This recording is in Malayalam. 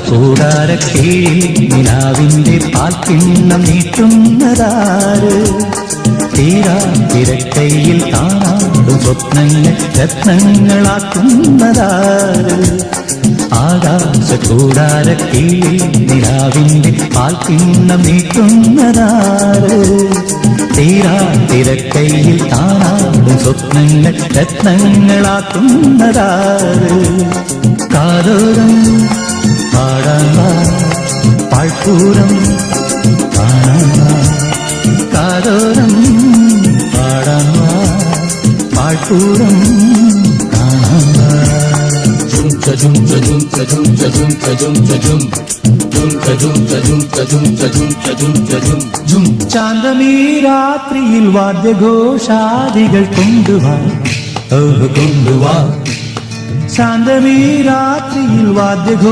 കൂടാര കീഴിൽ നിലാവിന്റെ പാൽക്കിണ്ണം നീട്ടുന്നതാര് തീരാ തിരക്കയിൽ കാണാടും സ്വപ്നങ്ങൾ രത്നങ്ങളാക്കുന്നതാര് ആകാശ കൂടാര കീഴിൽ നിലാവിന്റെ പാൽക്കിണ്ണം നീട്ടുന്നതാര് തീരാ തിരക്കയിൽ കാണാടും സ്വപ്നങ്ങൾ രത്നങ്ങളാക്കുന്നതാര് കാതോരം പാടാൻ പാഴ്പൂരം കാണാൻ കാതോരം പാടാൻ പാഴ്പൂരം ചാന്തമീ രാത്രിയിൽ വാദ്യഘോഷാദികൾ കൊണ്ടുവാ കൊണ്ടുവാ ശാന്തമീ രാത്രിയിൽ വാദ്യഘോഷ